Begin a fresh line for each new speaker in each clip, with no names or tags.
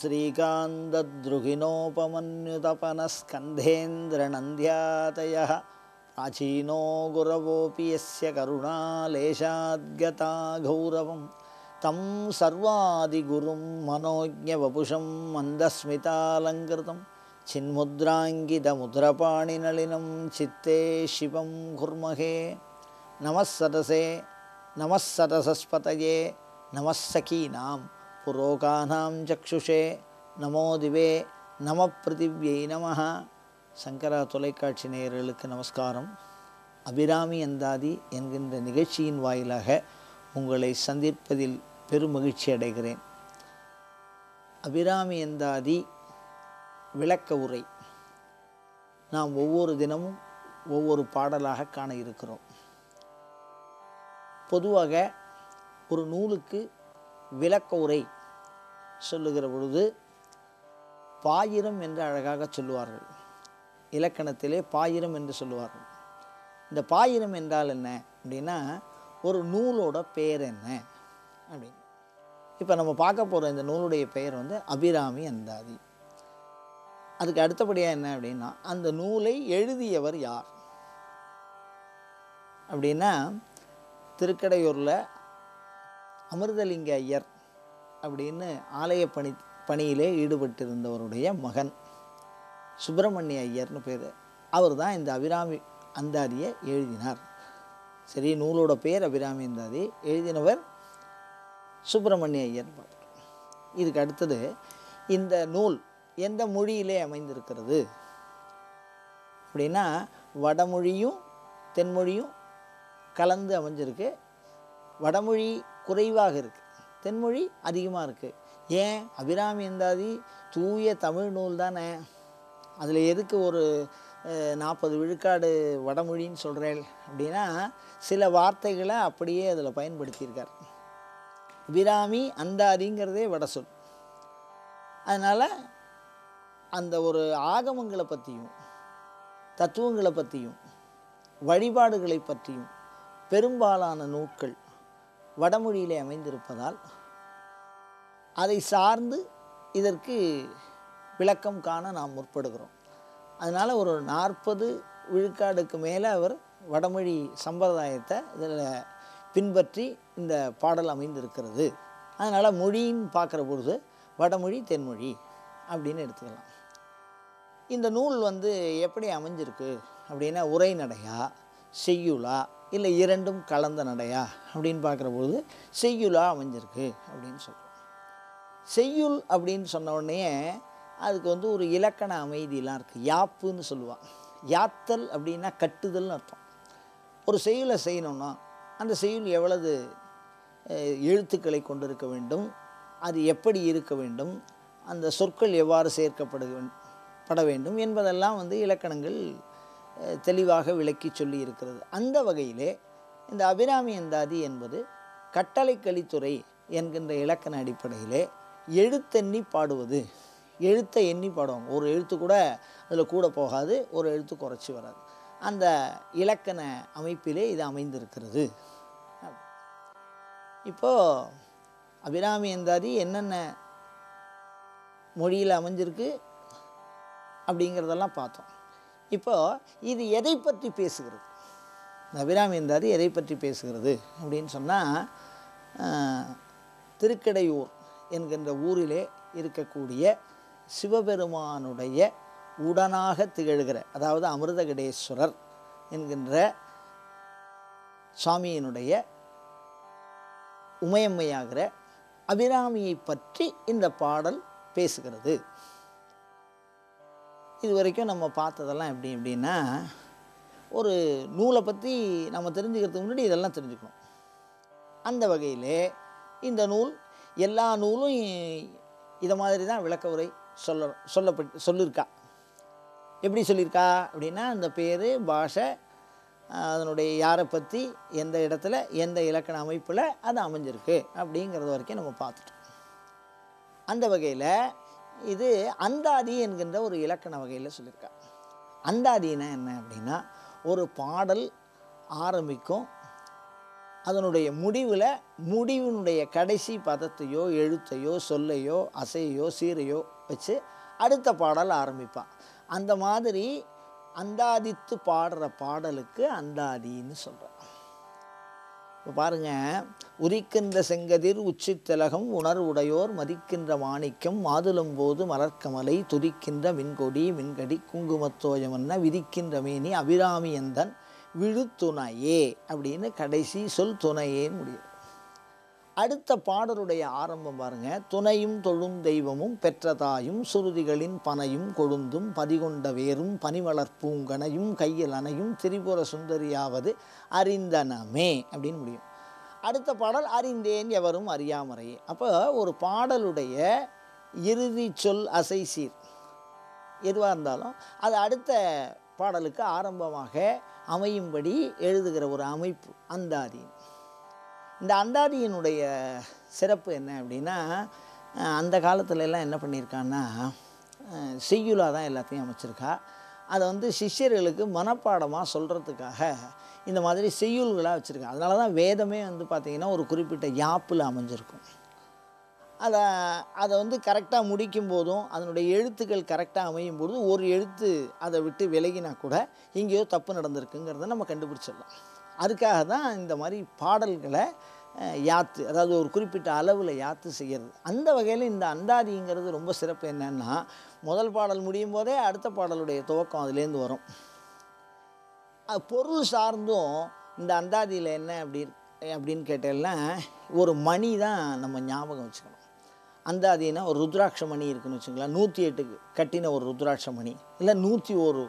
श्रीकान्तद्रुहिणोपमन्युतपनस्कन्धेन्द्रनन्द्यातयः प्राचीनो गुरवोऽपि यस्य करुणालेशाद्गता गौरवं तं सर्वादिगुरुं मनोज्ञवपुषं मन्दस्मितालङ्कृतं चिन्मुद्राङ्कितमुद्रपाणिनलिनं चित्ते शिवं कुर्महे। नमः सदसे नमः सदसस्पतये नमः सखीनां पुरोगानां चक्षुषे நமோ திவே நம பிருத்திவ்யை நமஹ. சங்கரா தொலைக்காட்சி நேயர்களுக்கு நமஸ்காரம். அபிராமி அந்தாதி என்கின்ற நிகழ்ச்சியின் வாயிலாக உங்களை சந்திப்பதில் பெருமகிழ்ச்சி அடைகிறேன். அபிராமி அந்தாதி விளக்க உரை நாம் ஒவ்வொரு தினமும் ஒவ்வொரு பாடலாக காண இருக்கிறோம். பொதுவாக ஒரு நூலுக்கு விளக்க உரை சொல்லுகிற பொழுது பாயிரம் என்று அழகாக சொல்லுவார்கள். இலக்கணத்திலே பாயிரம் என்று சொல்லுவார்கள். இந்த பாயிரம் என்றால் என்ன அப்படின்னா, ஒரு நூலோட பெயர் என்ன அப்படின்னு. இப்போ நம்ம பார்க்க போகிற இந்த நூலுடைய பெயர் அபிராமி அந்தாதி. அதுக்கு அடுத்தபடியாக என்ன அப்படின்னா, அந்த நூலை எழுதியவர் யார் அப்படின்னா, திருக்கடையூரில் அமிர்தலிங்க ஐயர் அப்படின்னு ஆலய பணியிலே ஈடுபட்டிருந்தவருடைய மகன் சுப்பிரமணிய ஐயர்னு பேர். அவர் தான் இந்த அபிராமி அந்தாதியை எழுதினார். சரி, நூலோட பேர் அபிராமி அந்தாதி, எழுதினவர் சுப்பிரமணிய ஐயர். இதுக்கு அடுத்தது, இந்த நூல் எந்த மொழியிலே அமைந்திருக்கிறது அப்படின்னா, வடமொழியும் தென்மொழியும் கலந்து அமைஞ்சிருக்கு. வடமொழி குறைவாக இருக்குது, தென்மொழி அதிகமாக இருக்குது. ஏன்? அபிராமி அந்தாதி தூய தமிழ் நூல் தானே, அதில் எதுக்கு ஒரு 40 விழுக்காடு வடமொழின்னு சொல்கிறேன் அப்படின்னா, சில வார்த்தைகளை அப்படியே அதில் பயன்படுத்தியிருக்கார். அபிராமி அந்தாதிங்கிறதே வட சொல். அதனால் அந்த ஒரு ஆகமங்களை பற்றியும் தத்துவங்களை பற்றியும் வழிபாடுகளை பற்றியும் பெரும்பாலான நூட்கள் வடமொழியிலே அமைந்திருப்பதால் அதை சார்ந்து இதற்கு விளக்கம் காண நாம் முற்படுகிறோம். அதனால் ஒரு 40 விழுக்காடுக்கு மேலே அவர் வடமொழி சம்பிரதாயத்தை இதில் பின்பற்றி இந்த பாடல் அமைந்திருக்கிறது. அதனால் மொழின்னு பார்க்குற பொழுது வடமொழி தென்மொழி அப்படின்னு எடுத்துக்கலாம். இந்த நூல் எப்படி அமைஞ்சிருக்கு அப்படின்னா, உரை நடையா செய்யுளா இல்லை இரண்டும் கலந்த நடையா அப்படின்னு பார்க்குற பொழுது செய்யுளா அமைஞ்சிருக்கு அப்படின்னு சொல்கிறோம். செய்யுள் அப்படின்னு சொன்ன உடனே அதுக்கு ஒரு இலக்கண அமைதியெலாம் இருக்குது. யாப்புன்னு சொல்லுவாள். யாத்தல் அப்படின்னா கட்டுதல்னு அர்த்தம். ஒரு செய்யுளை செய்யணும்னா அந்த செய்யுள் எவ்வளவு எழுத்துக்களை கொண்டிருக்க வேண்டும், அது எப்படி இருக்க வேண்டும், அந்த சொற்கள் எவ்வாறு சேர்க்கப்பட வேண்டும் என்பதெல்லாம் இலக்கணங்கள் தெளிவாக விளக்கி சொல்லி இருக்கிறது. அந்த வகையிலே இந்த அபிராமி அந்தாதி என்பது கட்டளை கலித்துறை என்கின்ற இலக்கண அடிப்படையிலே எழுத்தெண்ணி பாடுவது. எழுத்தை எண்ணி பாடுவாங்க. ஒரு எழுத்து கூட அதில் கூட போகாது, ஒரு எழுத்து குறைச்சி வராது. அந்த இலக்கண அமைப்பிலே இது அமைந்திருக்கிறது. இப்போது அபிராமி அந்தாதி என்னென்ன மொழியில் அமைஞ்சிருக்கு அப்படிங்கிறதெல்லாம் பார்த்தோம். இப்போது இது எதை பற்றி பேசுகிறது, அபிராமி அந்தாதி எதை பற்றி பேசுகிறது அப்படின்னு சொன்னால், திருக்கடையூர் என்கின்ற ஊரிலே இருக்கக்கூடிய சிவபெருமானுடைய உடனாக திகழ்கிற, அதாவது அமிர்தகடேஸ்வரர் என்கின்ற சுவாமியினுடைய உமையம்மையாகிற அபிராமியை பற்றி இந்த பாடல் பேசுகிறது. இது வரைக்கும் நம்ம பார்த்ததெல்லாம் எப்படின்னா, ஒரு நூலை பற்றி நம்ம தெரிஞ்சுக்கிறதுக்கு முன்னாடி இதெல்லாம் தெரிஞ்சுக்கணும். அந்த வகையிலே இந்த நூல் எல்லா நூலும் இதை மாதிரி தான் விளக்க உரை சொல்லியிருக்கா. எப்படி சொல்லியிருக்கா அப்படின்னா, அந்த பேர், பாஷை, அதனுடைய யாரை பற்றி, எந்த இடத்துல, எந்த இலக்கண அமைப்பில் அது அமைஞ்சிருக்கு அப்படிங்கிறது வரைக்கும் நம்ம பார்த்துட்டோம். அந்த வகையில் இது அந்தாதி என்கின்ற ஒரு இலக்கண வகையில் சொல்லியிருக்கா. அந்தாதினா என்ன அப்படின்னா, ஒரு பாடல் ஆரம்பிக்கும், அதனுடைய முடிவினுடைய கடைசி பதத்தையோ எழுத்தையோ சொல்லையோ அசையோ சீரையோ வச்சு அடுத்த பாடல் ஆரம்பிப்பான். அந்த மாதிரி அந்தாதித்து பாடுற பாடலுக்கு அந்தாதின்னு சொல்கிறான். இப்போ பாருங்கள், உரிக்கின்ற செங்கதிர் உச்சி திலகம் உணர்வுடையோர் மதிக்கின்ற மாணிக்கம் மாதுளம்போது மலர்க்கமலை துதிக்கின்ற மின்கடி குங்குமத்தோயமன்ன விதிக்கின்ற மேனி அபிராமி எந்தன் விழுத்துணையே அப்படின்னு கடைசி சொல் துணையேன்னு முடியும். அடுத்த பாடலுடைய ஆரம்பம் பாருங்கள், துணையும் தொழும் தெய்வமும் பெற்றதாயும் சுருதிகளின் பனையும் கொழுந்தும் பதிகொண்ட வேரும் பனிமலர் பூங்கனையும் கையில் அணையும் திரிபுர சுந்தரியாவது அறிந்தனமே அப்படின்னு முடியும். அடுத்த பாடல் அறிந்தேன் எவரும் அறியாமறையே. அப்போ ஒரு பாடலுடைய இறுதி சொல் அசை சீர் எதுவாக இருந்தாலும் அது அடுத்த பாடலுக்கு ஆரம்பமாக அமையும்படி எழுதுகிற ஒரு அமைப்பு அந்தாதி. இந்த அந்தாதியினுடைய சிறப்பு என்ன அப்படின்னா, அந்த காலத்துலலாம் என்ன பண்ணியிருக்கான்னா செய்யுளாக தான் எல்லாத்தையும் அமைச்சிருக்கா. அதை வந்து சிஷ்யர்களுக்கு மனப்பாடமாக சொல்கிறதுக்காக இந்த மாதிரி செய்யுள்களாக வச்சுருக்கா. அதனால தான் வேதமே வந்து பார்த்திங்கன்னா ஒரு குறிப்பிட்ட யாப்பில் அமைஞ்சிருக்கும். அதை வந்து கரெக்டாக முடிக்கும் போதும் அதனுடைய எழுத்துக்கள் கரெக்டாக அமையும் போதும் ஒரு எழுத்து அதை விட்டு விலகினா கூட எங்கேயோ தப்பு நடந்திருக்குங்கிறத நம்ம கண்டுபிடிச்சிடலாம். அதுக்காக தான் இந்த மாதிரி பாடல்களை யாத்து, அதாவது ஒரு குறிப்பிட்ட அளவில் யாத்து செய்கிறது. அந்த வகையில் இந்த அந்தாதிங்கிறது ரொம்ப சிறப்பு. என்னென்னா, முதல் பாடல் முடியும் போதே அடுத்த பாடலுடைய துவக்கம் அதுலேருந்து வரும். பொருள் சார்ந்தும் இந்த அந்தாதியில் என்ன அப்படின்னு கேட்டேன்னா, ஒரு மணி தான் நம்ம ஞாபகம் வச்சுக்கணும். அந்தாதினா ஒரு ருத்ராட்ச மணி இருக்குதுன்னு வச்சுங்களேன். 108 கட்டின ஒரு ருத்ராட்ச மணி, இல்லை 101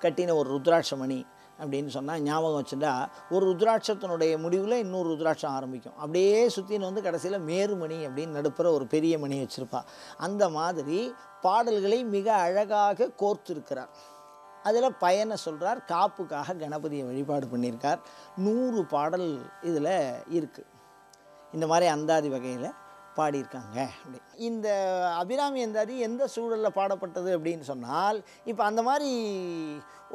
கட்டின ஒரு ருத்ராட்ச மணி அப்படின்னு சொன்னால் ஞாபகம் வச்சுட்டா ஒரு ருத்ராட்சத்தினுடைய முடிவில் இன்னொரு ருத்ராட்சம் ஆரம்பிக்கும். அப்படியே சுற்றின்னு வந்து கடைசியில் மேருமணி அப்படின்னு நடுப்புற ஒரு பெரிய மணி வச்சுருப்பா. அந்த மாதிரி பாடல்களை மிக அழகாக கோர்த்துருக்கிறார். அதில் பயனை சொல்கிறார். காப்புக்காக கணபதியை வழிபாடு பண்ணியிருக்கார். 100 பாடல் இதில் இருக்குது. இந்த மாதிரி அந்தாதி வகையில் பாடியிருக்காங்க. அப்படி இந்த அபிராமி அந்தாதி எந்த சூழலில் பாடப்பட்டது அப்படின்னு சொன்னால், இப்போ அந்த மாதிரி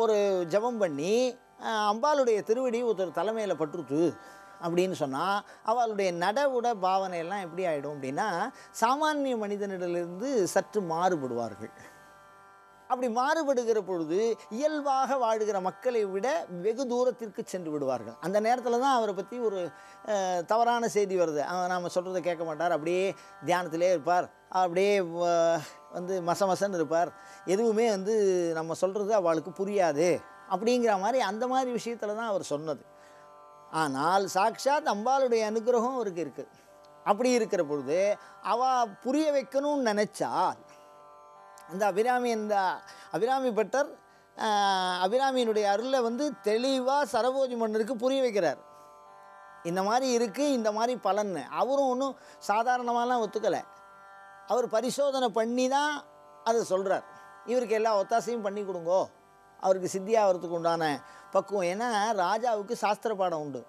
ஒரு ஜபம் பண்ணி அம்பாளுடைய திருவடி ஒருத்தர் தலைமையில் பட்டுருச்சு அப்படின்னு சொன்னால் அவளுடைய நடவுட பாவனையெல்லாம் எப்படி ஆகிடும் அப்படின்னா, சாமானிய மனிதனிடலிருந்து சற்று மாறுபடுவார்கள். அப்படி மாறுபடுகிற பொழுது இயல்பாக வாழுகிற மக்களை விட வெகு தூரத்திற்கு சென்று விடுவார்கள். அந்த நேரத்தில் தான் அவரை பற்றி ஒரு தவறான செய்தி வருது. நாம் சொல்கிறத கேட்க மாட்டார், அப்படியே தியானத்திலே இருப்பார், அப்படியே வந்து மசமசன்னு இருப்பார், எதுவுமே வந்து நம்ம சொல்கிறது அவளுக்கு புரியாது அப்படிங்கிற மாதிரி அந்த மாதிரி விஷயத்தில் தான் அவர் சொன்னது. ஆனால் சாக்ஷாத் அம்பாளுடைய அனுகிரகம் அவருக்கு இருக்குது. அப்படி இருக்கிற பொழுது அவள் புரிய வைக்கணும்னு நினச்சால் அந்த அபிராமி பட்டர் அபிராமியினுடைய அருளை வந்து தெளிவாக சரபோஜி மன்னருக்கு புரிய வைக்கிறார். இந்த மாதிரி இருக்குது, இந்த மாதிரி பலன்னு. அவரும் ஒன்றும் சாதாரணமாலாம் ஒத்துக்கலை. அவர் பரிசோதனை பண்ணி தான் அதை சொல்கிறார். இவருக்கு எல்லா ஒத்தாசையும் பண்ணி கொடுங்கோ, அவருக்கு சித்தியாகிறதுக்கு உண்டான பக்குவம். ஏன்னா ராஜாவுக்கு சாஸ்திர பாடம் உண்டு,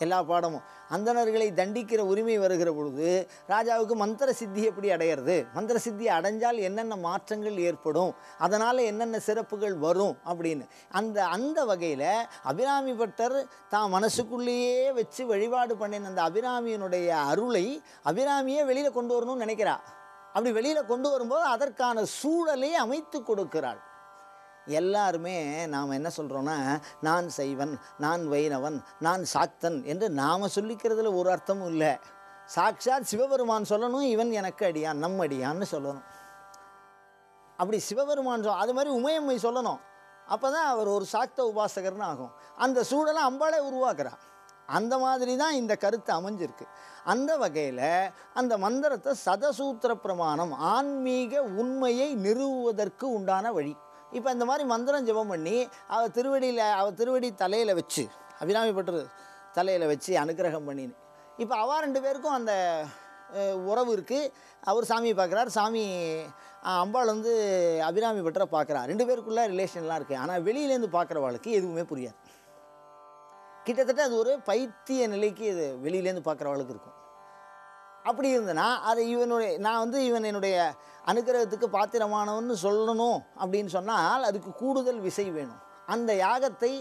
எல்லா பாடமும். அந்தணர்களை தண்டிக்கிற உரிமை வருகிற பொழுது ராஜாவுக்கு மந்திர சித்தி எப்படி அடையிறது, மந்திர சித்தி அடைஞ்சால் என்னென்ன மாற்றங்கள் ஏற்படும், அதனால் என்னென்ன சிறப்புகள் வரும் அப்படின்னு அந்த வகையில் அபிராமி பட்டர் தான் மனசுக்குள்ளேயே வச்சு வழிபாடு பண்ணின அந்த அபிராமியினுடைய அருளை அபிராமியே வெளியில் கொண்டு வரணும்னு நினைக்கிறா. அப்படி வெளியில் கொண்டு வரும்போது அதற்கான சூழலை அமைத்து கொடுக்கிறாள். எல்லாருமே நாம் என்ன சொல்கிறோன்னா, நான் சைவன், நான் வைணவன், நான் சாக்தன் என்று நாம் சொல்லிக்கிறதுல ஒரு அர்த்தமும் இல்லை. சாக்ஷாத் சிவபெருமான் சொல்லணும், இவன் எனக்கு அடியான், நம் அடியான்னு சொல்லணும். அப்படி சிவபெருமான் அது மாதிரி உமையம்மை சொல்லணும். அப்போ தான் அவர் ஒரு சாக்த உபாசகர்னு ஆகும். அந்த சூழலை அம்பாளே உருவாக்குறான். அந்த மாதிரி தான் இந்த கருத்து அமைஞ்சிருக்கு. அந்த வகையில் அந்த மந்திரத்தை சதசூத்திர பிரமாணம், ஆன்மீக உண்மையை நிறுவுவதற்கு உண்டான வழி. இப்போ இந்த மாதிரி மந்திரம் ஜெபம் பண்ணி அவள் திருவடி தலையில் வச்சு, அபிராமி பட்டர் தலையில் வச்சு அனுக்கிரகம் பண்ணின்னு, இப்போ அவள் 2 பேருக்கும் அந்த உறவு இருக்குது. அவர் சாமியை பார்க்குறார், சாமி அம்பாள் வந்து அபிராமி பட்டரை பார்க்குறார். 2 பேருக்குள்ளே ரிலேஷன்லாம் இருக்குது. ஆனால் வெளியிலேருந்து பார்க்குறவாளுக்கு எதுவுமே புரியாது. கிட்டத்தட்ட அது ஒரு பைத்திய நிலைக்கு இது வெளியிலேருந்து பார்க்குறவாளுக்கு இருக்கும். அப்படி இருந்தனா அதை நான் வந்து இவன் என்னுடைய அனுக்கிரகத்துக்கு பாத்திரமானவன்னு சொல்லணும் அப்படின்னு சொன்னால் அதுக்கு கூடுதல் விசை வேணும். அந்த யாகத்தை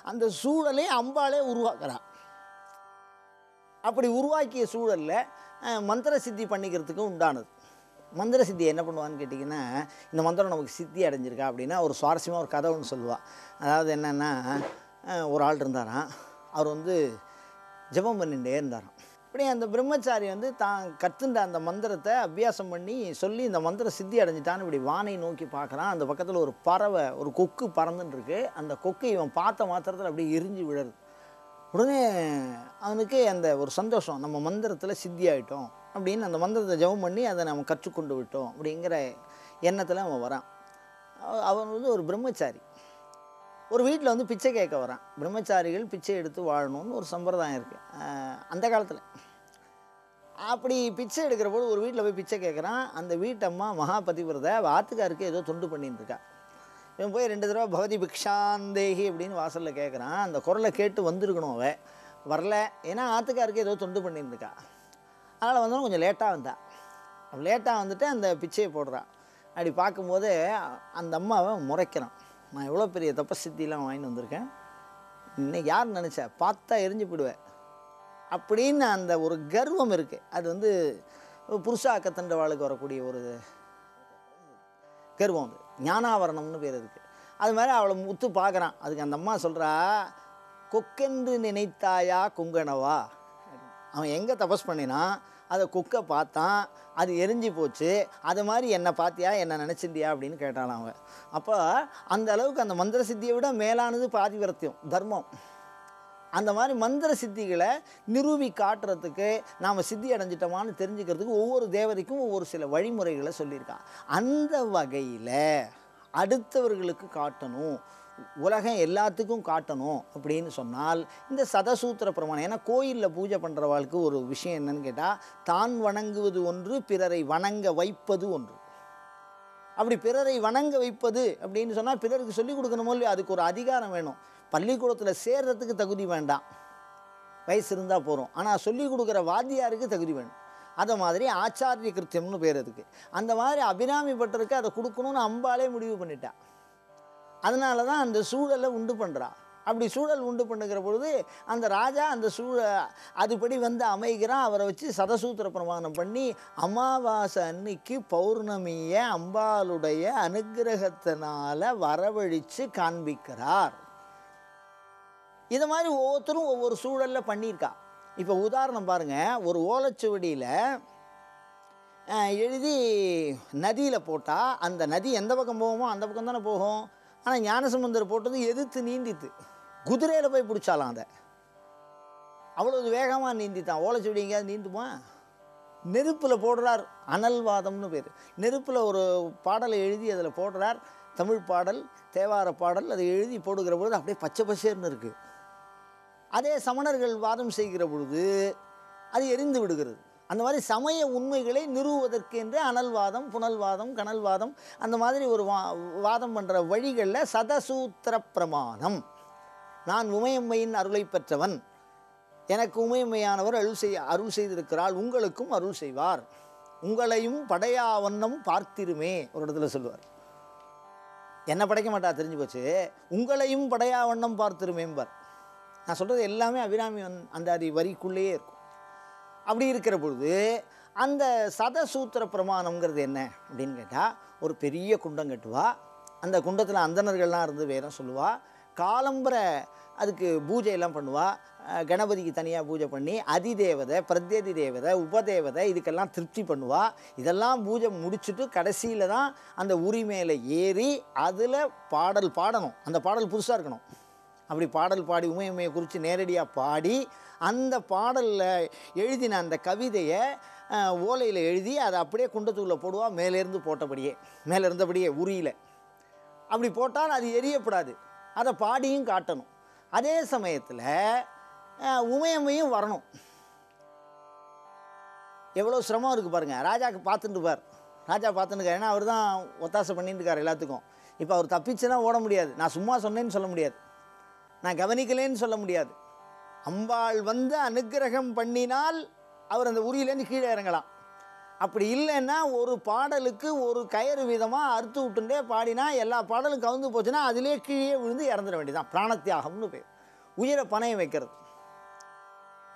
அந்த சூழலை அம்பாளே உருவாக்குறா. அப்படி உருவாக்கிய சூழலில் மந்திர சித்தி பண்ணிக்கிறதுக்கும் உண்டானது. மந்திர சித்தி என்ன பண்ணுவான்னு கேட்டிங்கன்னா, இந்த மந்திரம் நமக்கு சித்தி அடைஞ்சிருக்கா அப்படின்னா ஒரு சுவாரஸ்யமாக ஒரு கதை ஒன்று சொல்லுவாள். அதாவது என்னென்னா, ஒரு ஆள் இருந்தாராம். அவர் வந்து ஜெபம் பண்ணிகிட்டே இருந்தாராம். இப்படி அந்த பிரம்மச்சாரி வந்து தான் கற்றுண்ட அந்த மந்திரத்தை அபியாசம் பண்ணி சொல்லி இந்த மந்திரம் சித்தி அடைஞ்சிட்டான்னு இப்படி வானை நோக்கி பார்க்குறான். அந்த பக்கத்தில் ஒரு பறவை, ஒரு கொக்கு பறந்துட்டுருக்கு. அந்த கொக்கு இவன் பார்த்த மாத்திரத்தில் அப்படியே எரிஞ்சு விழுறது. உடனே அவனுக்கு அந்த ஒரு சந்தோஷம், நம்ம மந்திரத்தில் சித்தி ஆகிட்டோம் அப்படின்னு அந்த மந்திரத்தை ஜெபம் பண்ணி அதை நம்ம கற்றுக்கொண்டு விட்டோம் அப்படிங்கிற எண்ணத்தில் அவன் வரான். அவன் வந்து ஒரு பிரம்மச்சாரி. ஒரு வீட்டில் வந்து பிச்சை கேட்க வரான். பிரம்மச்சாரிகள் பிச்சை எடுத்து வாழணும்னு ஒரு சம்பிரதாயம் இருக்குது அந்த காலத்தில். அப்படி பிச்சை எடுக்கிற போது ஒரு வீட்டில் போய் பிச்சை கேட்குறான். அந்த வீட்டம்மா மகாபதிவிரதை ஆத்துக்காருக்கு ஏதோ தொண்டு பண்ணின்னு இருக்கா. இவன் போய் 2 தடவை பகவதி பிக்ஷாந்தேகி அப்படின்னு வாசலில் கேட்குறான். அந்த குரலை கேட்டு வந்திருக்கணும். வரல, ஏன்னா ஆத்துக்காருக்கு ஏதோ தொண்டு பண்ணின்னு இருக்கா. அதனால் வந்தோம் கொஞ்சம் லேட்டாக வந்தா. லேட்டாக வந்துட்டு அந்த பிச்சையை போடுறான். அப்படி பார்க்கும்போது அந்த அம்மாவை முறைக்கிறான். நான் எவ்வளோ பெரிய தபசித்திலாம் வாங்கிட்டு வந்திருக்கேன், இன்னைக்கு யார் நினச்ச பார்த்தா எரிஞ்சு போடுவேன் அப்படின்னு அந்த ஒரு கர்வம் இருக்குது. அது வந்து புருஷாக்கத்தண்டவாளுக்கு வரக்கூடிய ஒரு கர்வம். அது ஞானாவரணம்னு பேர் இருக்குது. அது மாதிரி அவளை முத்து பார்க்குறான். அதுக்கு அந்த அம்மா சொல்கிறா, கொக்கென்று நினைத்தாயா கொங்கனவா. அவன் எங்கே தபஸ் பண்ணினா அதை கொக்கை பார்த்தான், அது எரிஞ்சு போச்சு, அது மாதிரி என்னை பார்த்தியா, என்னை நினச்சிட்டியா அப்படின்னு கேட்டான் அவன். அப்போ அந்த அளவுக்கு அந்த மந்திர சித்தியை விட மேலானது பாதிவிரத்தியம், தர்மம். அந்த மாதிரி மந்திர சித்திகளை நிரூபி காட்டுறதுக்கு நாம் சித்தி அடைஞ்சிட்டோமான்னு தெரிஞ்சுக்கிறதுக்கு ஒவ்வொரு தேவதைக்கும் ஒவ்வொரு சில வழிமுறைகளை சொல்லியிருக்கான். அந்த வகையில் அடுத்தவர்களுக்கு காட்டணும், உலகம் எல்லாத்துக்கும் காட்டணும் அப்படின்னு சொன்னால் இந்த சதசூத்திர பிரமாணம். ஏன்னா கோயிலில் பூஜை பண்ணுறவாளுக்கு ஒரு விஷயம் என்னன்னு கேட்டால், தான் வணங்குவது ஒன்று, பிறரை வணங்க வைப்பது ஒன்று. அப்படி பிறரை வணங்க வைப்பது அப்படின்னு சொன்னால் பிறருக்கு சொல்லிக் கொடுக்கணுமோ இல்லையோ, அதுக்கு ஒரு அதிகாரம் வேணும். பள்ளிக்கூடத்தில் சேர்றதுக்கு தகுதி வேண்டாம், வயசு இருந்தால் போகிறோம். ஆனால் சொல்லிக் கொடுக்குற வாத்தியாருக்கு தகுதி வேணும். அதை மாதிரி ஆச்சாரிய கிருத்தியம்னு பேர் அதுக்கு. அந்த மாதிரி அபிராமி பட்டருக்கு அதை கொடுக்கணும்னு அம்பாலே முடிவு பண்ணிட்டா. அதனால தான் அந்த சூழலை உண்டு பண்ணுறா. அப்படி சூழல் உண்டு பண்ணுகிற பொழுது அந்த ராஜா அந்த அதுபடி வந்து அமைகிறான். அவரை வச்சு சதசூத்திர பிரமாணம் பண்ணி அமாவாசை அன்னைக்கு பௌர்ணமியை அம்பாளுடைய அனுகிரகத்தினால வரவழித்து காண்பிக்கிறார். இதை மாதிரி ஒவ்வொருத்தரும் ஒவ்வொரு சூழலில் பண்ணியிருக்கா. இப்போ உதாரணம் பாருங்கள், ஒரு ஓலைச்சுவடியில் எழுதி நதியில் போட்டால் அந்த நதி எந்த பக்கம் போகுமோ அந்த பக்கம் தானே போகும். ஆனால் ஞானசம்பந்தர் போட்டது எதிர்த்து நீந்தித்து, குதிரையில் போய் பிடிச்சாலாம். அதை அவ்வளோ வேகமாக நீந்தித்தான். ஓலைச்சுவடி எங்கேயாவது நீந்துமா? நெருப்பில் போடுறார், அனல்வாதம்னு பேர். நெருப்பில் ஒரு பாடலை எழுதி அதில் போடுறார், தமிழ் பாடல், தேவார பாடல். அதை எழுதி போடுகிற பொழுது அப்படியே பச்சை பசேர்னு இருக்குது. அதே சமணர்கள் வாதம் செய்கிற பொழுது அது எரிந்து விடுகிறது. அந்த மாதிரி சமய உண்மைகளை நிறுவுவதற்கு என்று அனல்வாதம், புனல்வாதம், கனல்வாதம், அந்த மாதிரி ஒரு வாதம் பண்ணுற வழிகளில் சதசூத்திர பிரமாணம். நான் உமையம்மையின் அருளை பெற்றவன், எனக்கு உமையம்மையானவர் அருள் செய்திருக்கிறாள், உங்களுக்கும் அருள் செய்வார், உங்களையும் படையா வண்ணம் பார்த்திருமே ஒரு இடத்துல சொல்லுவார். என்ன படைக்க மாட்டா, தெரிஞ்சு போச்சு. உங்களையும் படையா வண்ணம் பார்த்திருமேம்பார். நான் சொல்கிறது எல்லாமே அபிராமி அந்த வரிக்குள்ளேயே இருக்கும். அப்படி இருக்கிற பொழுது அந்த சதசூத்திர பிரமாணம்ங்கிறது என்ன அப்படின்னு கேட்டால், ஒரு பெரிய குண்டம் கட்டுவா. அந்த குண்டத்தில் அந்தணர்கள்லாம் இருந்து வேதம் சொல்லுவா. காலம்பரை அதுக்கு பூஜையெல்லாம் பண்ணுவா. கணபதிக்கு தனியாக பூஜை பண்ணி அதிதேவதை, பிரத்யதி தேவதை, உபதேவதை இதுக்கெல்லாம் திருப்தி பண்ணுவா. இதெல்லாம் பூஜை முடிச்சுட்டு கடைசியில் தான் அந்த உரி மேலே ஏறி அதில் பாடல் பாடணும். அந்த பாடல் புதுசாக இருக்கணும். அப்படி பாடல் பாடி உமையம்மையை குறித்து நேரடியாக பாடி அந்த பாடலில் எழுதின அந்த கவிதையை ஓலையில் எழுதி அதை அப்படியே குண்டத்துக்குள்ளே போடுவா. மேலேருந்து போட்டபடியே, மேலே இருந்தபடியே உரியில் அப்படி போட்டால் அது எரியப்படாது. அதை பாடியும் காட்டணும். அதே சமயத்தில் உமையம்மையும் வரணும். எவ்வளோ சிரமம் இருக்குது பாருங்கள். ராஜாவுக்கு பார்த்துட்டுப்பார். ராஜா பார்த்துட்டுருக்கார். ஏன்னா அவர் தான் ஒத்தாசை பண்ணிட்டு இருக்கார் எல்லாத்துக்கும். இப்போ அவர் தப்பிச்சுன்னா ஓட முடியாது. நான் சும்மா சொன்னேன்னு சொல்ல முடியாது, நான் கவனிக்கலேன்னு சொல்ல முடியாது. அம்பாள் வந்து அனுக்கிரகம் பண்ணினால் அவர் அந்த உரியிலேருந்து கீழே இறங்கலாம். அப்படி இல்லைன்னா ஒரு பாடலுக்கு ஒரு கயிறு விதமாக அறுத்து விட்டுண்டே பாடினா எல்லா பாடலும் கவுந்து போச்சுன்னா அதிலே கீழே விழுந்து இறந்துட வேண்டியதான். பிராணத்தியாகம்னு பேர். உயிரை பணையம் வைக்கிறது.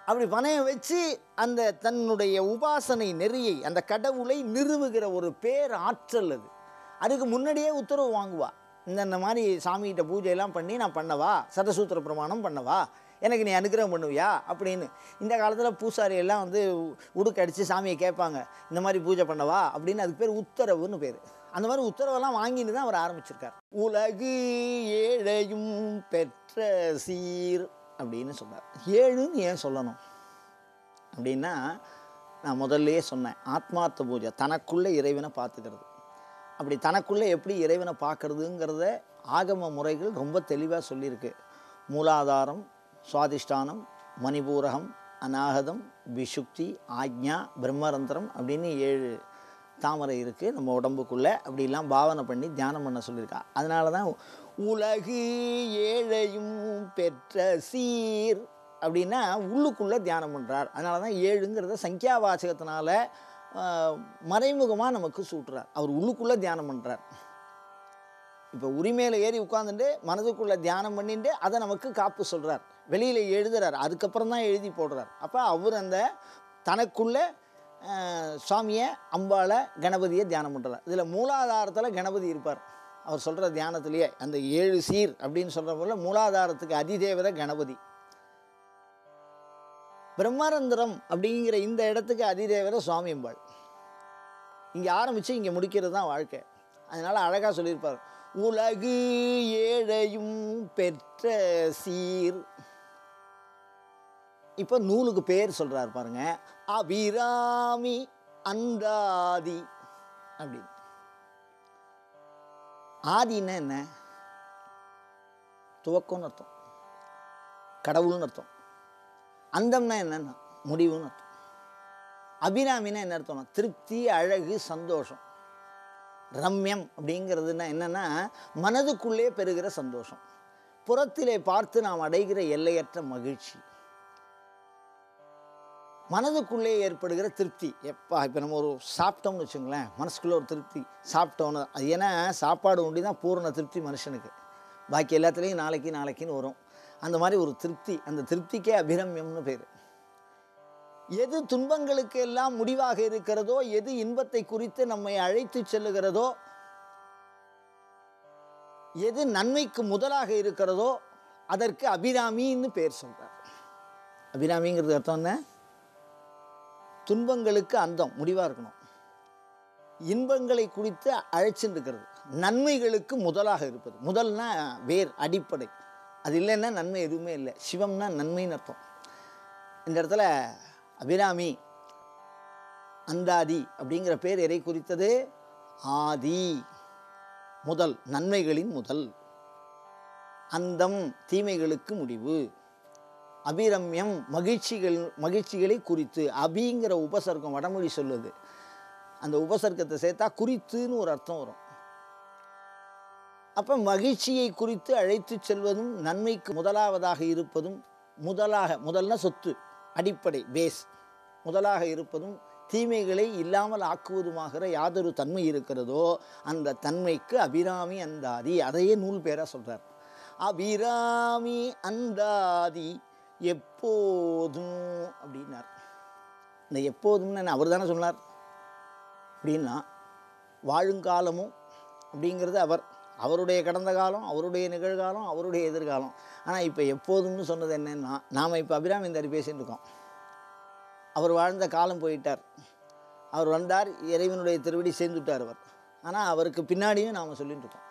அப்படி பணையம் வச்சு அந்த தன்னுடைய உபாசனை நெறியை, அந்த கடவுளை நிறுவுகிற ஒரு பேர் ஆற்றல் அது. அதுக்கு முன்னாடியே உத்தரவு வாங்குவா. இந்த மாதிரி சாமிகிட்ட பூஜையெல்லாம் பண்ணி நான் பண்ணவா, சதசூத்திர பிரமாணம் பண்ணவா, எனக்கு நீ அனுகிரகம் பண்ணுவியா அப்படின்னு. இந்த காலத்தில் பூசாரி எல்லாம் வந்து உடுக்க அடித்து சாமியை கேட்பாங்க, இந்த மாதிரி பூஜை பண்ணவா அப்படின்னு. அதுக்கு பேர் உத்தரவுன்னு பேர். அந்த மாதிரி உத்தரவெல்லாம் வாங்கின்னு தான் அவர் ஆரம்பிச்சிருக்கார். உலகு ஏழையும் பெற்ற சீர் அப்படின்னு சொன்னார். ஏழுன்னு ஏன் சொல்லணும் அப்படின்னா, நான் முதல்லையே சொன்னேன், ஆத்மார்த்த பூஜை, தனக்குள்ளே இறைவனை பார்த்துக்கிறது. அப்படி தனக்குள்ளே எப்படி இறைவனை பார்க்கறதுங்கிறத ஆகம முறைகள் ரொம்ப தெளிவாக சொல்லியிருக்கு. மூலாதாரம், சுவாதிஷ்டானம், மணிபூரகம், அநாகதம், விசுக்தி, ஆக்ஞா, பிரம்மரந்திரம் அப்படின்னு 7 தாமரை இருக்குது நம்ம உடம்புக்குள்ளே. அப்படிலாம் பாவனை பண்ணி தியானம் பண்ண சொல்லியிருக்கா. அதனால தான் உலகு ஏழையும் பெற்ற சீர் அப்படின்னா உள்ளுக்குள்ளே தியானம் பண்ணுறார். அதனால தான் 7ங்கிறத சங்கியா வாசகத்தினால மறைமுகமாக நமக்கு சூட்டுறார். அவர் உள்ளுக்குள்ளே தியானம் பண்ணுறார். இப்போ உரிமையில் ஏறி உட்காந்துட்டு மனதுக்குள்ளே தியானம் பண்ணிட்டு அதை நமக்கு காப்பு சொல்கிறார். வெளியில் எழுதுறார், அதுக்கப்புறம் தான் எழுதி போடுறார். அப்போ அவர் அந்த தனக்குள்ளே சுவாமியை, அம்பாளை, கணபதியை தியானம் பண்ணுறார். இதில் மூலாதாரத்தில் கணபதி இருப்பார். அவர் சொல்கிற தியானத்திலேயே அந்த 7 சீர் அப்படின்னு சொல்கிற போல மூலாதாரத்துக்கு அதிதேவதை கணபதி. பிரம்மரந்திரம் அப்படிங்கிற இந்த இடத்துக்கு அதிதேவதை சுவாமி அம்பாள். இங்கே ஆரம்பித்து இங்கே முடிக்கிறது தான் வாழ்க்கை. அதனால் அழகாக சொல்லியிருப்பார், உலகு ஏழையும் பெற்ற சீர். இப்போ நூலுக்கு பேர் சொல்கிறார் பாருங்க, அபிராமி அந்தாதி அப்படின்னு. ஆதின்னா என்ன? துவக்கம்னு அர்த்தம், கடவுள்னு அர்த்தம். அந்தம்னா என்னன்னா முடிவுன்னு அர்த்தம். அபிராமின்னா என்ன அர்த்தம்னா திருப்தி, அழகு, சந்தோஷம். ரம்யம் அப்படிங்கிறதுனா என்னென்னா மனதுக்குள்ளே பெறுகிற சந்தோஷம், புறத்திலே பார்த்து நாம் அடைகிற எல்லையற்ற மகிழ்ச்சி, மனதுக்குள்ளே ஏற்படுகிற திருப்தி. இப்போ நம்ம ஒரு சாப்பிட்டோம்னு வச்சுங்களேன், மனசுக்குள்ளே ஒரு திருப்தி, சாப்பிட்டோன்னு. அது ஏன்னா சாப்பாடு ஒண்டி தான் பூரண திருப்தி மனுஷனுக்கு. பாக்கி எல்லாத்துலேயும் நாளைக்குன்னு வரும். அந்த மாதிரி ஒரு திருப்தி, அந்த திருப்திக்கே அபிரம்யம்னு பேர். எது துன்பங்களுக்கு எல்லாம் முடிவாக இருக்கிறதோ, எது இன்பத்தை குறித்து நம்மை அழைத்து செல்லுகிறதோ, எது நன்மைக்கு முதலாக இருக்கிறதோ அதற்கு அபிராமின்னு பேர் சொல்றார். அபிராமிங்கிறது அர்த்தம் என்ன? துன்பங்களுக்கு அந்தம், முடிவாக இருக்கணும். இன்பங்களை குறித்து அழைச்சின்னு இருக்கிறது, நன்மைகளுக்கு முதலாக இருப்பது. முதல்னா வேர், அடிப்படை. அது இல்லைன்னா நன்மை எதுவுமே இல்லை. சிவம்னா நன்மைன்னு அர்த்தம். இந்த இடத்துல அபிராமி அந்தாதி அப்படிங்கிற பேர் எதை குறித்தது? ஆதி, முதல், நன்மைகளின் முதல். அந்தம், தீமைகளுக்கு முடிவு. அபிரம்யம், மகிழ்ச்சிகளை குறித்து. அபிங்கிற உபசர்க்கம் வடமொழி சொல்லுது. அந்த உபசர்க்கத்தை சேர்த்தா குறித்துன்னு ஒரு அர்த்தம் வரும். அப்போ மகிழ்ச்சியை குறித்து அழைத்து செல்வதும், நன்மைக்கு முதலாவதாக இருப்பதும், முதல்னா சொத்து, அடிப்படை, பேஸ், முதலாக இருப்பதும், தீமைகளை இல்லாமல் ஆக்குவதுமாகிற யாதொரு தன்மை இருக்கிறதோ அந்த தன்மைக்கு அபிராமி அந்தாதி. அதையே நூல் பேராக சொல்கிறார். அபிராமி அந்தாதி எப்போதும் அப்படின்னார். இந்த எப்போதும்னு அவர் தானே சொன்னார். அப்படின்னா வாழுங்காலமும் அப்படிங்கிறது அவருடைய கடந்த காலம், அவருடைய நிகழ்காலம், அவருடைய எதிர்காலம். ஆனால் இப்போ எப்போதும்னு சொன்னது என்னன்னா, நாம் இப்போ அபிராமி அந்தாதி பேசிகிட்டு இருக்கோம். அவர் வாழ்ந்த காலம் போயிட்டார், அவர் வந்தார், இறைவனுடைய திருவடி சேர்ந்துட்டார் அவர். ஆனால் அவருக்கு பின்னாடியும் நாம் சொல்லிட்டு இருக்கோம்.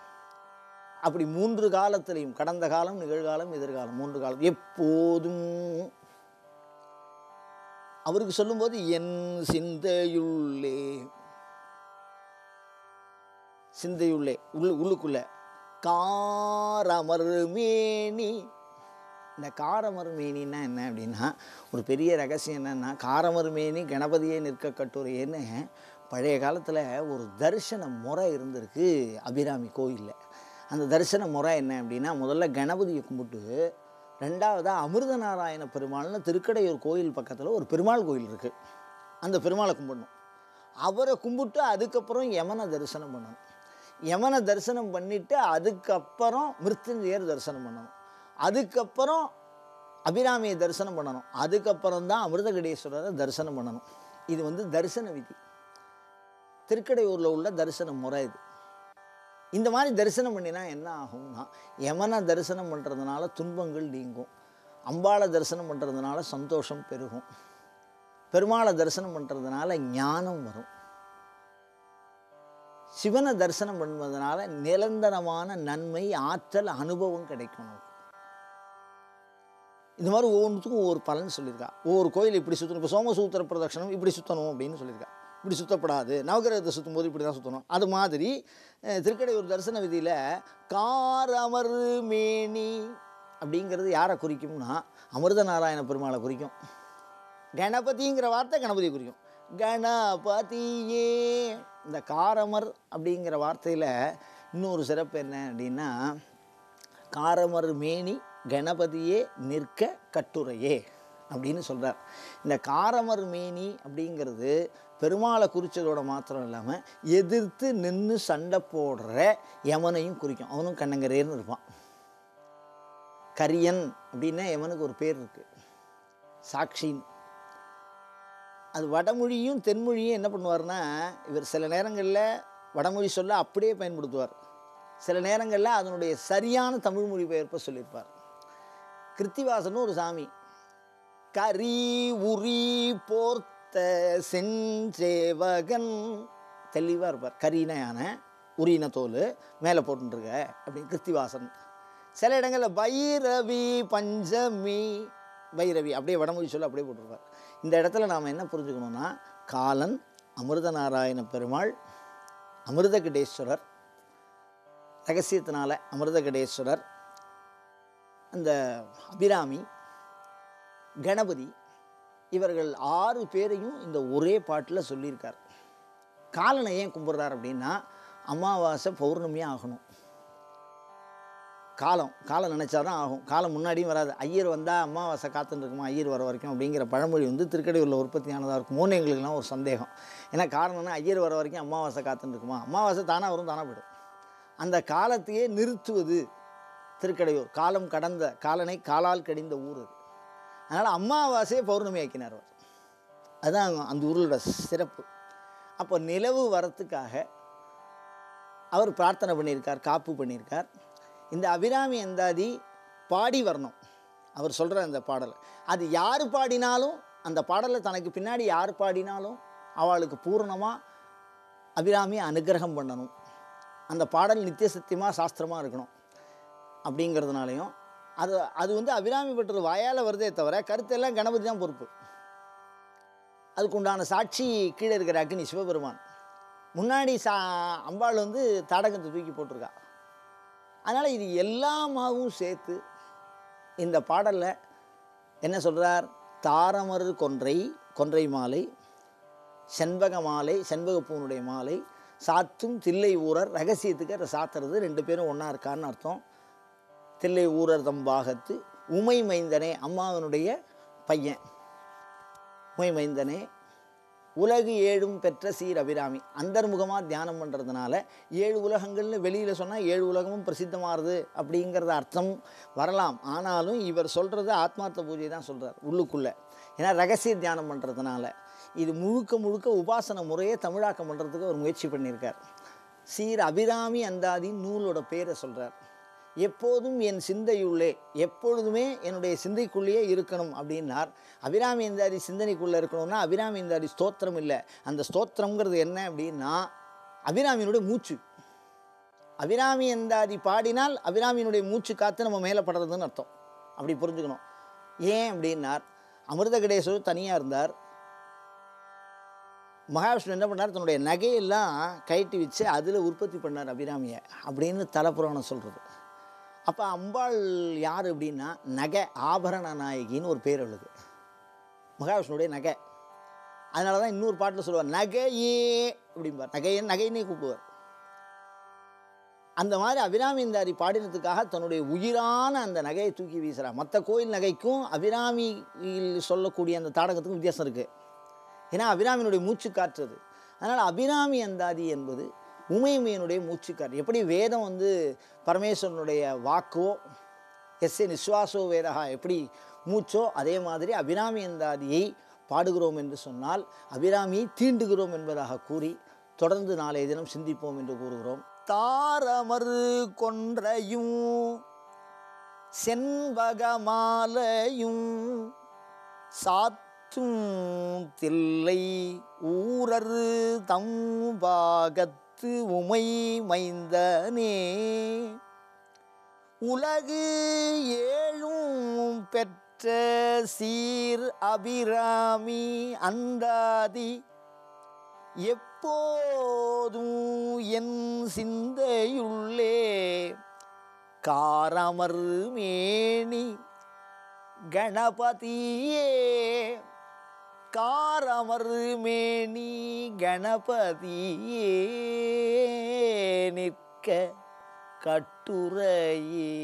அப்படி 3 காலத்திலையும், கடந்த காலம், நிகழ்காலம், எதிர்காலம், 3 காலம் எப்போதும் அவருக்கு சொல்லும்போது என் சிந்தையுள்ளே உள்ளுக்குள்ளே காரமர் மேனி. இந்த காரமர் மேனின்னா என்ன அப்படின்னா, ஒரு பெரிய ரகசியம் என்னென்னா, காரமர் மேனி கணபதியே நிற்க கட்டுரைன்னு பழைய காலத்தில் ஒரு தரிசன முறை இருந்திருக்கு அபிராமி கோயிலில். அந்த தரிசன முறை என்ன அப்படின்னா, முதல்ல கணபதியை கும்பிட்டு, ரெண்டாவதாக அமிர்தநாராயண பெருமாள்னு திருக்கடையூர் கோயில் பக்கத்தில் ஒரு பெருமாள் கோயில் இருக்குது. அந்த பெருமாளை கும்பிடணும். அவரை கும்பிட்டு அதுக்கப்புறம் யமனை தரிசனம் பண்ணணும். யமனை தரிசனம் பண்ணிவிட்டு அதுக்கப்புறம் மிருத்யுஞ்சயர் தரிசனம் பண்ணணும். அதுக்கப்புறம் அபிராமியை தரிசனம் பண்ணணும். அதுக்கப்புறம் தான் அமிர்தகடேஸ்வரரை தரிசனம் பண்ணணும். இது வந்து தரிசன விதி, திருக்கடையூரில் உள்ள தரிசன முறை இது. இந்த மாதிரி தரிசனம் பண்ணினா என்ன ஆகும்னா, யமனை தரிசனம் பண்ணுறதுனால துன்பங்கள் நீங்கும், அம்பாளை தரிசனம் பண்ணுறதுனால சந்தோஷம் பெருகும், பெருமாளை தரிசனம் பண்ணுறதுனால ஞானம் வரும், சிவனை தரிசனம் பண்ணுவதனால நிரந்தரமான நன்மை, ஆற்றல், அனுபவம் கிடைக்கும். இந்த மாதிரி ஒவ்வொன்றுத்துக்கும் ஒவ்வொரு பலன் சொல்லியிருக்கா. ஒவ்வொரு கோயில் இப்படி சுற்றணும், இப்போ சோமசூத்திர பிரதட்சணம் இப்படி சுற்றணும் அப்படின்னு சொல்லியிருக்கா. இப்படி சுற்றப்படாது, நவகிரகத்தை சுற்றும் போது இப்படி தான் சுற்றணும். அது மாதிரி திருக்கடையூர் தரிசன விதியில் காரமர் மேனி அப்படிங்கிறது யாரை குறிக்கும்னா அமிர்த நாராயண பெருமாளை குறிக்கும். கணபதிங்கிற வார்த்தை கணபதியை குறிக்கும். கணபதியே. இந்த காரமர் அப்படிங்கிற வார்த்தையில் இன்னொரு சிறப்பு என்ன அப்படின்னா, காரமர் மேனி கணபதியே நிற்க கட்டுரையே அப்படின்னு சொல்கிறார். இந்த காரமர் மேனி அப்படிங்கிறது பெருமாளை குறித்ததோட மாத்திரம் இல்லாமல் எதிர்த்து நின்று சண்டை போடுற யமனையும் குறிக்கும். அவனும் கண்ணங்கரேன்னு இருப்பான். கரியன் அப்படின்னா யமனுக்கு ஒரு பேர் இருக்குது, சாட்சின்னு. அது வடமொழியும் தென்மொழியும் என்ன பண்ணுவார்னா, இவர் சில நேரங்களில் வடமொழி சொல்ல அப்படியே பயன்படுத்துவார், சில நேரங்களில் அதனுடைய சரியான தமிழ் மொழி பெயர்ப்பை சொல்லியிருப்பார். கிருத்திவாசன் ஒரு சாமி, கரி உரி போர்த்த செஞ்சேவகன் தெளிவாக இருப்பார். கரின யானை, உரின தோல் மேலே போட்டுருக்க அப்படின்னு கிருத்திவாசன். சில இடங்களில் பைரவி பஞ்சமி, பைரவி அப்படியே வடமொழி சொல்ல அப்படியே போட்டிருப்பார். இந்த இடத்துல நாம் என்ன புரிஞ்சுக்கணும்னா, காலன், அமிர்த நாராயண பெருமாள், அமிர்தகடேஸ்வரர், ரகசியத்தினால அமிர்தகடேஸ்வரர், அந்த அபிராமி, கணபதி, இவர்கள் 6 பேரையும் இந்த ஒரே பாட்டில் சொல்லியிருக்கார். காலனை ஏன் கும்பிட்றார் அப்படின்னா, அமாவாசை பௌர்ணமியாக ஆகணும். காலம் நினச்சா தான் ஆகும். காலம் முன்னாடியும் வராது. ஐயர் வந்தால் அமாவாசை காத்துன்னு இருக்குமா ஐயர் வர வரைக்கும் அப்படிங்கிற பழமொழி வந்து திருக்கடையூரில் உற்பத்தியானதாக இருக்குமோன்னு எங்களுக்குலாம் ஒரு சந்தேகம். ஏன்னா காரணம்னா, ஐயர் வர வரைக்கும் அமாவாசை காத்துன்னு இருக்குமா? அமாவாசை தானாக வரும், தானாக போய்டும். அந்த காலத்தையே நிறுத்துவது திருக்கடையூர். காலம் கடந்த காலனை காலால் கடிந்த ஊர் அது. அதனால் அமாவாசையை பௌர்ணமி ஆக்கினார் அவர். அதுதான் அந்த ஊரோட சிறப்பு. அப்போ நிலவு வரத்துக்காக அவர் பிரார்த்தனை பண்ணியிருக்கார், காப்பு பண்ணியிருக்கார். இந்த அபிராமி அந்தாதி பாடி வரணும். அவர் சொல்கிற அந்த பாடலை அது யார் பாடினாலும், அந்த பாடலை தனக்கு பின்னாடி யார் பாடினாலும் அவளுக்கு பூரணமாக அபிராமி அனுகிரகம் பண்ணணும். அந்த பாடல் நித்திய சத்தியமாக சாஸ்திரமாக இருக்கணும் அப்படிங்கிறதுனாலையும் அது வந்து அபிராமி பெற்ற வாயால் வருதே தவிர கருத்தெல்லாம் கணபதி தான் பொறுப்பு. அதுக்கு உண்டான சாட்சி கீழே இருக்கிற அக்னி சிவபெருமான். முன்னாடி அம்பாள் வந்து தாடகத்தை தூக்கி போட்டிருக்கா. அதனால் இது எல்லாமாவும் சேர்த்து இந்த பாடலில் என்ன சொல்கிறார்? தாரமரு கொன்றை மாலை, செண்பக மாலை, செண்பகப்பூனுடைய மாலை சாத்தும் தில்லை ஊரர். ரகசியத்துக்கு அதை சாத்துறது 2 பேரும் ஒன்றா இருக்கான்னு அர்த்தம். தில்லை ஊரர் தம்பாகத்து உமை மைந்தனே, அம்மாவனுடைய பையன் உமை மைந்தனே, உலகு 7 பெற்ற சீர் அபிராமி. அந்தர்முகமாக தியானம் பண்ணுறதுனால 7 உலகங்கள்னு வெளியில் சொன்னால் 7 உலகமும் பிரசித்தமாகுது அப்படிங்கிறத அர்த்தம் வரலாம். ஆனாலும் இவர் சொல்கிறது ஆத்மார்த்த பூஜை தான் சொல்கிறார் உள்ளுக்குள்ளே. ஏன்னா ரகசிய தியானம் பண்ணுறதுனால இது முழுக்க உபாசன முறையை தமிழாக்கம் பண்ணுறதுக்கு அவர் முயற்சி பண்ணியிருக்கார். சீர் அபிராமி அந்தாதின் நூலோட பேரை சொல்கிறார். எப்போதும் என் சிந்தையுள்ளே, எப்பொழுதுமே என்னுடைய சிந்தைக்குள்ளேயே இருக்கணும் அப்படின்னார். அபிராமி அந்தாதி சிந்தனைக்குள்ளே இருக்கணும்னா அபிராமி அந்தாதி ஸ்தோத்திரம் இல்லை. அந்த ஸ்தோத்திரங்கிறது என்ன அப்படின்னா அபிராமியினுடைய மூச்சு. அபிராமி அந்தாதி பாடினால் அபிராமியினுடைய மூச்சு காற்று நம்ம மேலே படுறதுன்னு அர்த்தம். அப்படி புரிஞ்சுக்கணும். ஏன் அப்படின்னார், அமிர்தகடேஸ்வரர் தனியாக இருந்தார். மகாவிஷ்ணு என்ன பண்ணார்? தன்னுடைய நகையெல்லாம் கழட்டி வச்சு அதில் உற்பத்தி பண்ணார் அபிராமியை அப்படின்னு தலப்புராணம் சொல்கிறது. அப்போ அம்பாள் யார் அப்படின்னா நகை ஆபரண நாயகின்னு ஒரு பேர் அவளுக்கு, மகாவிஷ்ணுடைய நகை. அதனால தான் இன்னொரு பாட்டில் சொல்லுவார் நகையே அப்படிம்பார். நகைன்னே கூப்பிடுவார். அந்த மாதிரி அபிராமிந்தாரி பாடினத்துக்காக தன்னுடைய உயிரான அந்த நகையை தூக்கி வீசுகிறார். மற்ற கோயில் நகைக்கும் அபிராமியில் சொல்லக்கூடிய அந்த தாடகத்துக்கும் வித்தியாசம் இருக்குது. ஏன்னா அபிராமியினுடைய மூச்சு காற்றுறது. அதனால் அபிராமி அந்தாதி என்பது உமையமையனுடைய மூச்சுக்காற்று. எப்படி வேதம் வந்து பரமேஸ்வரனுடைய வாக்கோ, எஸ்ஏ நிஸ்வாசோ வேதா எப்படி மூச்சோ அதே மாதிரி அபிராமி அந்தாதியை பாடுகிறோம் என்று சொன்னால் அபிராமியை தீண்டுகிறோம் என்பதாக கூறி தொடர்ந்து நாளைய தினம் சிந்திப்போம் என்று கூறுகிறோம். தாரமரு கொன்றையும் செண்பகமாலையும் சாத்தும் தில்லை ஊரரு தம்பாகத்து உமை மைந்தனே உலகு ஏழும் பெற்ற சீர் அபிராமி அந்தாதி எப்போதும் என் சிந்தையுள்ளே காரமர் மேனி கணபதியே காரமர் மேனி கணபதியே நிற்க கட்டுரையே.